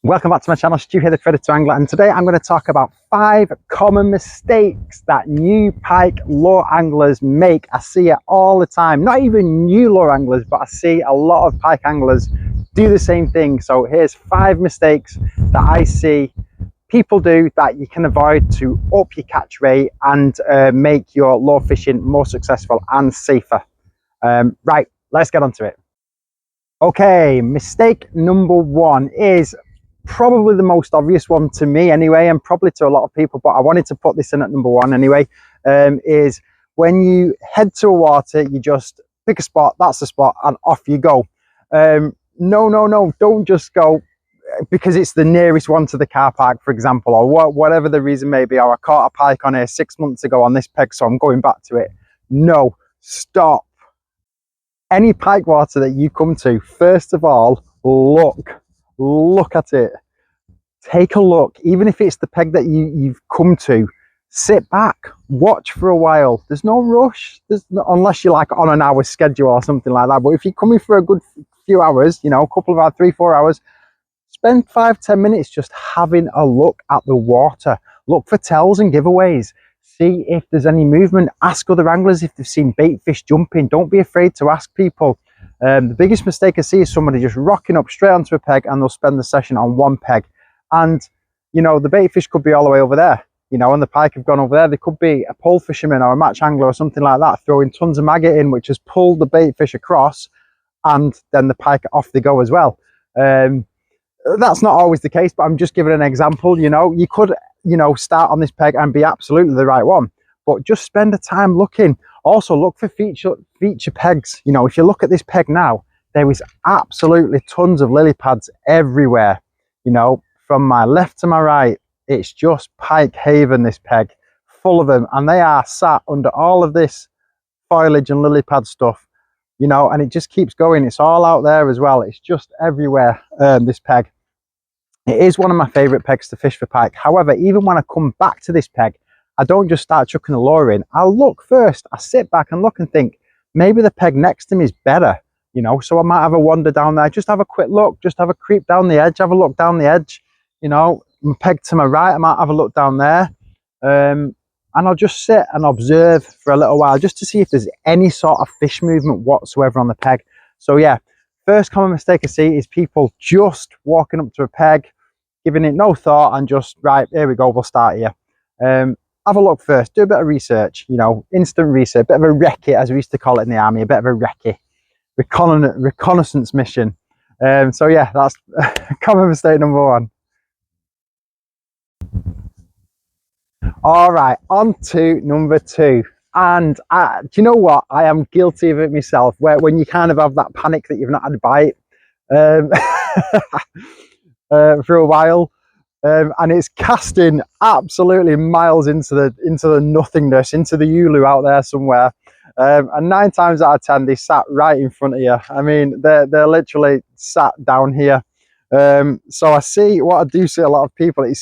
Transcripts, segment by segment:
Welcome back to my channel, Stu here, the Predator Angler, and today I'm going to talk about 5 common mistakes that new pike lure anglers make. I see it all the time, not even new lure anglers, but I see a lot of pike anglers do the same thing. So here's 5 mistakes that I see people do that you can avoid to up your catch rate and make your lure fishing more successful and safer. Right, let's get on to it. Okay, mistake number 1 is probably the most obvious one to me anyway, and probably to a lot of people, but I wanted to put this in at number 1 anyway. Is when you head to a water, you just pick a spot, that's the spot, and off you go. No, don't just go because it's the nearest one to the car park, for example, or whatever the reason may be. Or I caught a pike on here 6 months ago on this peg, so I'm going back to it. No, stop. Any pike water that you come to, first of all, look at it. Take a look. Even if it's the peg that you've come to, sit back, watch for a while. There's no rush, unless you're like on an hour schedule or something like that. But if you're coming for a good few hours, you know, a couple of hours, 3-4 hours, spend 5-10 minutes just having a look at the water. Look for tells and giveaways. See if there's any movement. Ask other anglers if they've seen bait fish jumping. Don't be afraid to ask people. The biggest mistake I see is somebody just rocking up straight onto a peg and they'll spend the session on one peg. And, you know, the bait fish could be all the way over there, you know, and the pike have gone over there. There could be a pole fisherman or a match angler or something like that throwing tons of maggot in, which has pulled the bait fish across, and then the pike off they go as well. That's not always the case, but I'm just giving an example. You know, you could, you know, start on this peg and be absolutely the right one, but just spend the time looking. Also look for feature pegs. You know, if you look at this peg now, there is absolutely tons of lily pads everywhere. You know, from my left to my right, it's just pike haven, this peg, full of them, and they are sat under all of this foliage and lily pad stuff, you know, and it just keeps going. It's all out there as well. It's just everywhere, this peg. It is one of my favorite pegs to fish for pike. However, even when I come back to this peg, I don't just start chucking the lure in. I'll look first. I sit back and look and think, maybe the peg next to me is better, you know, so I might have a wander down there, just have a quick look, just have a creep down the edge, have a look down the edge, you know, peg to my right, I might have a look down there. And I'll just sit and observe for a little while just to see if there's any sort of fish movement whatsoever on the peg. So yeah, first common mistake I see is people just walking up to a peg, giving it no thought and just, right, here we go, we'll start here. Have a look first, do a bit of research, you know, instant research, a bit of a recce, as we used to call it in the army, a bit of a recce, reconnaissance mission. So yeah, that's common mistake number 1. All right, on to number 2. And do you know what? I am guilty of it myself, where when you kind of have that panic that you've not had a bite for a while. And it's casting absolutely miles into the nothingness, into the Ulu out there somewhere. And 9 times out of 10, they sat right in front of you. I mean, they're literally sat down here. So I see, what I do see a lot of people, I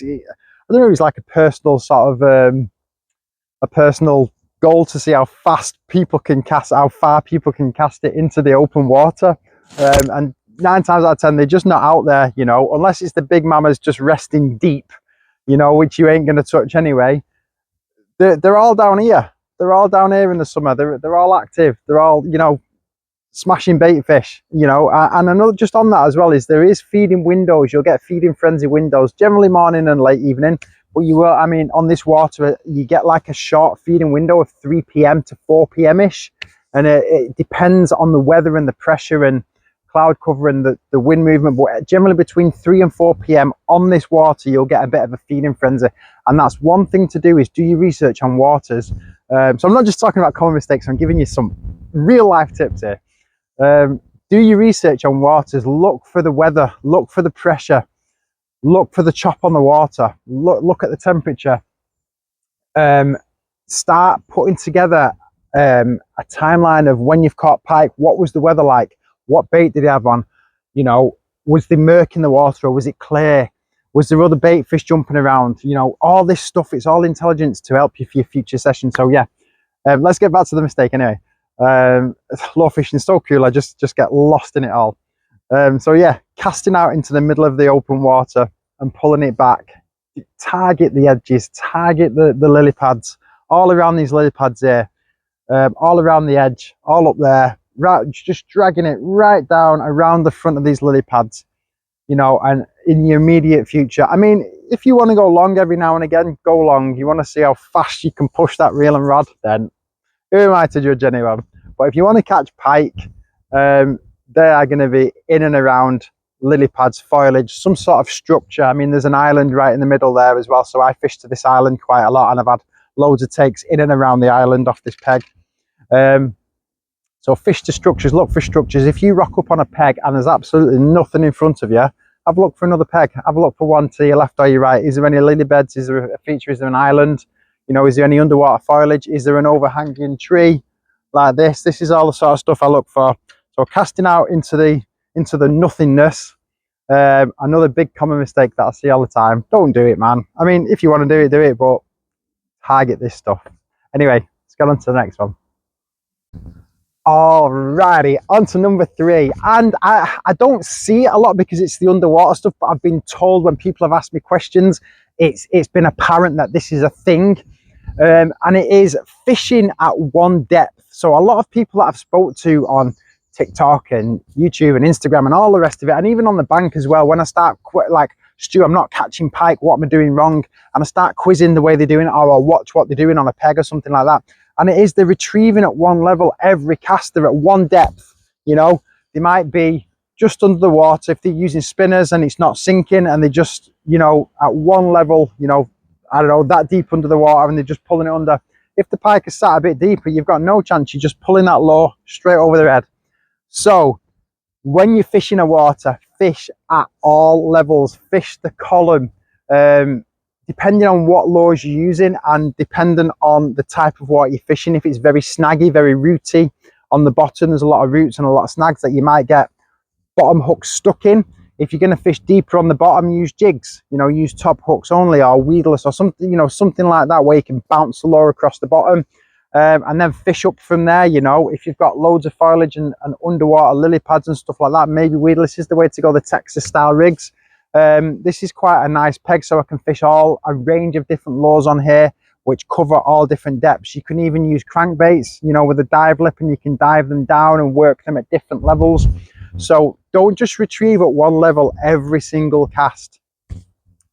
don't know, it's like a personal sort of, a personal goal to see how fast people can cast, how far people can cast it into the open water. And 9 times out of 10, they're just not out there, you know, unless it's the big mamas just resting deep, you know, which you ain't going to touch anyway. They're all down here. They're all down here in the summer. They're all active. They're all, you know, smashing bait fish, you know. And another, just on that as well, is there is feeding windows. You'll get feeding frenzy windows, generally morning and late evening. But you will, I mean, on this water, you get like a short feeding window of 3 p.m. to 4 p.m.-ish. And it depends on the weather and the pressure and cloud cover and the wind movement, but generally between 3 and 4 p.m. on this water, you'll get a bit of a feeding frenzy. And that's one thing to do, is do your research on waters. So I'm not just talking about common mistakes, I'm giving you some real life tips here. Do your research on waters, look for the weather, look for the pressure, look for the chop on the water, look at the temperature. Start putting together a timeline of when you've caught pike. What was the weather like? What bait did they have on? You know, was there murk in the water, or was it clear? Was there other bait fish jumping around? You know, all this stuff, it's all intelligence to help you for your future session. So yeah, let's get back to the mistake anyway. Lure fishing is so cool, I just get lost in it all. So yeah, casting out into the middle of the open water and pulling it back. Target the edges, target the lily pads, all around these lily pads here, all around the edge, all up there, right, just dragging it right down around the front of these lily pads, you know, and in the immediate future. I mean, if you want to go long every now and again, go long. You want to see how fast you can push that reel and rod, then who am I to judge anyone? But if you want to catch pike, they are going to be in and around lily pads, foliage, some sort of structure. I mean, there's an island right in the middle there as well, so I fish to this island quite a lot, and I've had loads of takes in and around the island off this peg. So fish to structures, look for structures. If you rock up on a peg and there's absolutely nothing in front of you, have a look for another peg. Have a look for one to your left or your right. Is there any lily beds? Is there a feature? Is there an island? You know, is there any underwater foliage? Is there an overhanging tree like this? This is all the sort of stuff I look for. So casting out into the nothingness. Another big common mistake that I see all the time. Don't do it, man. I mean, if you want to do it, but target this stuff. Anyway, let's get on to the next one. Alrighty, on to number 3. And I don't see it a lot because it's the underwater stuff, but I've been told when people have asked me questions, it's been apparent that this is a thing. And it is fishing at one depth. So a lot of people that I've spoke to on TikTok and YouTube and Instagram and all the rest of it, and even on the bank as well, when I start like, Stu, I'm not catching pike, what am I doing wrong? And I start quizzing the way they're doing it, or I'll watch what they're doing on a peg or something like that. And it is the retrieving at one level, every caster at one depth. You know, they might be just under the water if they're using spinners and it's not sinking, and they just, you know, at one level, you know, I don't know, that deep under the water, and they're just pulling it under. If the pike is sat a bit deeper, you've got no chance. You're just pulling that low straight over their head. So when you're fishing a water, fish at all levels, fish the column, depending on what lures you're using and depending on the type of water you're fishing. If it's very snaggy, very rooty on the bottom, there's a lot of roots and a lot of snags that you might get bottom hooks stuck in. If you're going to fish deeper on the bottom, use jigs, you know, use top hooks only, or weedless or something, you know, something like that, where you can bounce the lure across the bottom. And then fish up from there. You know, if you've got loads of foliage and underwater lily pads and stuff like that, maybe weedless is the way to go, the Texas style rigs. This is quite a nice peg, so I can fish a range of different lures on here, which cover all different depths. You can even use crankbaits, you know, with a dive lip, and you can dive them down and work them at different levels. So don't just retrieve at one level every single cast.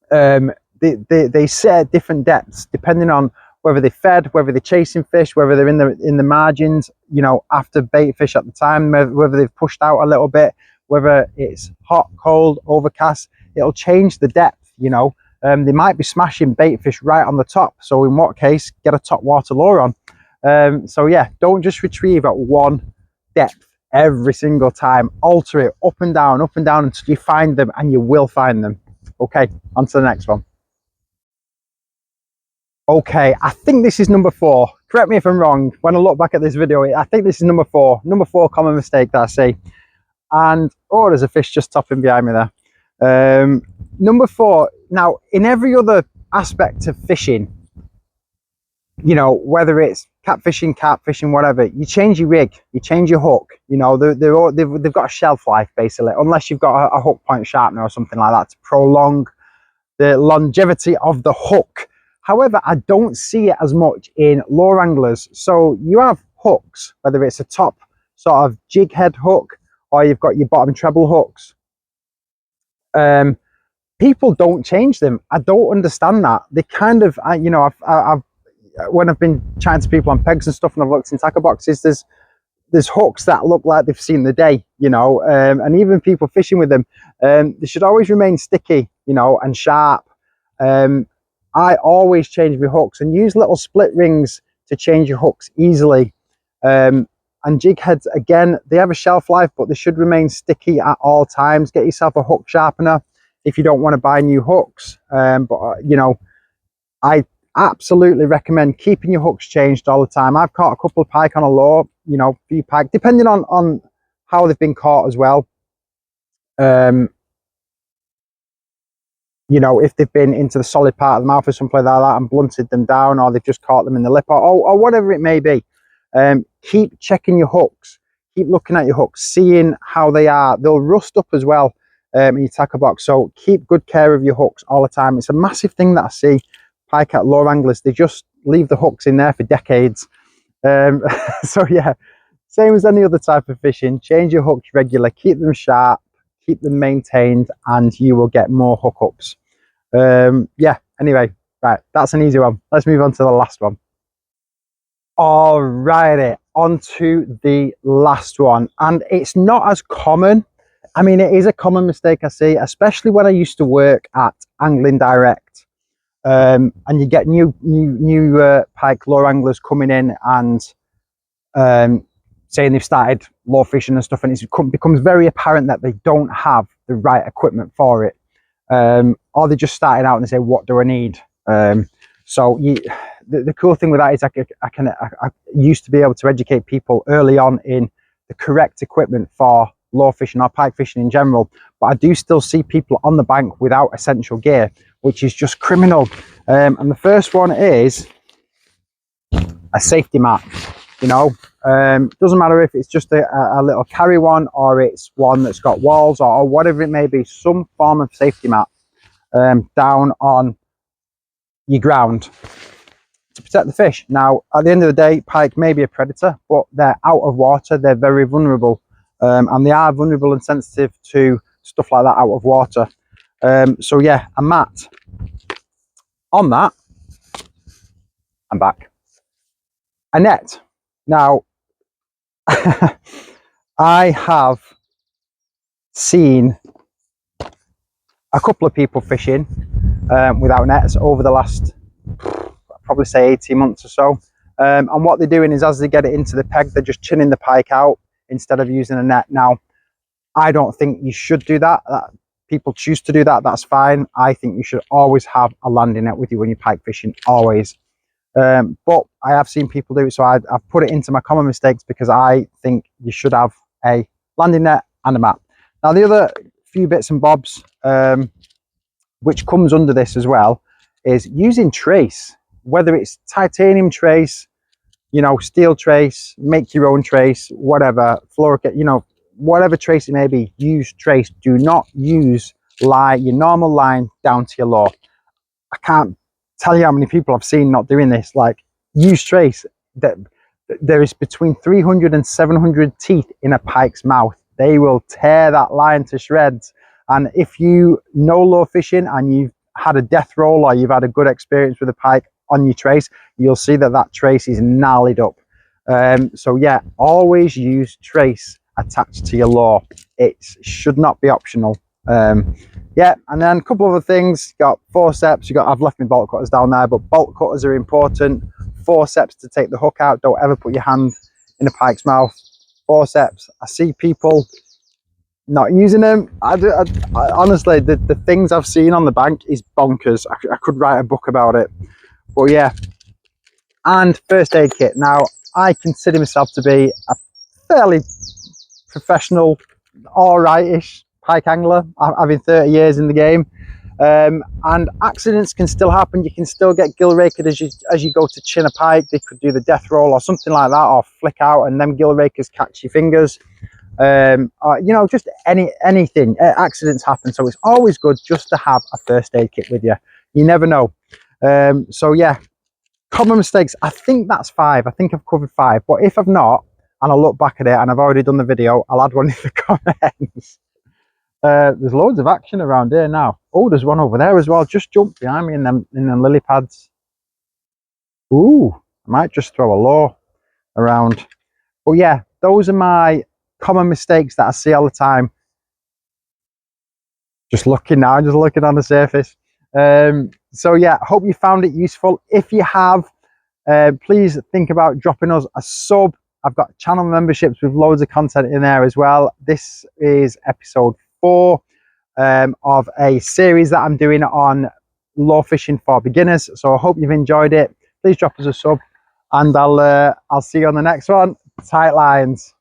They set at different depths depending on whether they fed, whether they're chasing fish, whether they're in the margins, you know, after bait fish at the time, whether they've pushed out a little bit, whether it's hot, cold, overcast. It'll change the depth, you know. They might be smashing bait fish right on the top, so in what case, get a top water lure on. So yeah, don't just retrieve at one depth every single time. Alter it up and down until you find them, and you will find them. Okay, on to the next one. Okay, I think this is number 4. Correct me if I'm wrong. When I look back at this video, I think this is number 4. Number 4 common mistake that I see. And oh, there's a fish just topping behind me there. Number 4. Now, in every other aspect of fishing, you know, whether it's catfishing, whatever, you change your rig, you change your hook. You know, they've got a shelf life basically, unless you've got a hook point sharpener or something like that to prolong the longevity of the hook. However, I don't see it as much in lure anglers. So you have hooks, whether it's a top sort of jig head hook, or you've got your bottom treble hooks. People don't change them. I don't understand that. They kind of, you know, I've when I've been chatting to people on pegs and stuff, and I've looked in tackle boxes, there's hooks that look like they've seen the day, you know, and even people fishing with them, they should always remain sticky, you know, and sharp. I always change my hooks and use little split rings to change your hooks easily. And jig heads, again, they have a shelf life, but they should remain sticky at all times. Get yourself a hook sharpener if you don't want to buy new hooks. But you know, I absolutely recommend keeping your hooks changed all the time. I've caught a couple of pike on a lure, you know, few pike, depending on how they've been caught as well. You know, if they've been into the solid part of the mouth or something like that and blunted them down, or they've just caught them in the lip, or whatever it may be. Keep checking your hooks, keep looking at your hooks, seeing how they are. They'll rust up as well in your tackle box, so keep good care of your hooks all the time. It's a massive thing that I see pike at lure anglers. They just leave the hooks in there for decades. So yeah, same as any other type of fishing, change your hooks regular, keep them sharp, keep them maintained, and you will get more hookups. Yeah, anyway, right, that's an easy one. Let's move on to the last one. Alrighty, on to the last one, and it's not as common. I mean, it is a common mistake I see, especially when I used to work at Angling Direct, and you get new pike lure anglers coming in and saying they've started lure fishing and stuff, and it becomes very apparent that they don't have the right equipment for it, or they're just starting out and they say, what do I need? So the cool thing with that is I used to be able to educate people early on in the correct equipment for lure fishing or pike fishing in general, but I do still see people on the bank without essential gear, which is just criminal. And the first one is a safety mat. You know, doesn't matter if it's just a little carry one or it's one that's got walls or whatever it may be, some form of safety mat down on your ground to protect the fish. Now, at the end of the day, pike may be a predator, but they're out of water, they're very vulnerable, and they are vulnerable and sensitive to stuff like that out of water. So yeah, a mat. On that, I'm back. A net. Now, I have seen a couple of people fishing without nets over the last, probably say 18 months or so. And what they're doing is, as they get it into the peg, they're just chinning the pike out instead of using a net. Now, I don't think you should do that. People choose to do that, that's fine. I think you should always have a landing net with you when you're pike fishing, always. But I have seen people do it, so I've put it into my common mistakes because I think you should have a landing net and a mat. Now, the other few bits and bobs, which comes under this as well, is using trace, whether it's titanium trace, you know, steel trace, make your own trace, whatever, fluorocarbon, you know, whatever trace it may be, use trace. Do not use your normal line down to your lure. I can't tell you how many people I've seen not doing this. Like, use trace. There is between 300 and 700 teeth in a pike's mouth. They will tear that line to shreds. And if you know lure fishing and you've had a death roll or you've had a good experience with a pike on your trace, you'll see that that trace is gnarled up. So yeah, always use trace attached to your lure. It should not be optional. Yeah, and then a couple other things. Got forceps. I've left my bolt cutters down there, but bolt cutters are important. Forceps to take the hook out. Don't ever put your hand in a pike's mouth. Forceps. I see people not using them. I honestly, the things I've seen on the bank is bonkers. I could write a book about it. But yeah, and first aid kit. Now, I consider myself to be a fairly professional, all right-ish pike angler. I've been 30 years in the game, and accidents can still happen. You can still get gill raked as you go to chin a pike. They could do the death roll or something like that, or flick out, and them gill rakers catch your fingers. You know, just anything. Accidents happen, so it's always good just to have a first aid kit with you. You never know. So yeah, common mistakes. I think that's 5. I think I've covered 5, but if I've not, and I'll look back at it and I've already done the video, I'll add one in the comments. There's loads of action around here now. Oh, there's one over there as well. Just jumped behind me in them lily pads. Ooh, I might just throw a lure around. But yeah, those are my common mistakes that I see all the time. Just looking now, just looking on the surface. So yeah, hope you found it useful. If you have, please think about dropping us a sub. I've got channel memberships with loads of content in there as well. This is episode 4 of a series that I'm doing on lure fishing for beginners. So I hope you've enjoyed it. Please drop us a sub, and I'll see you on the next one. Tight lines.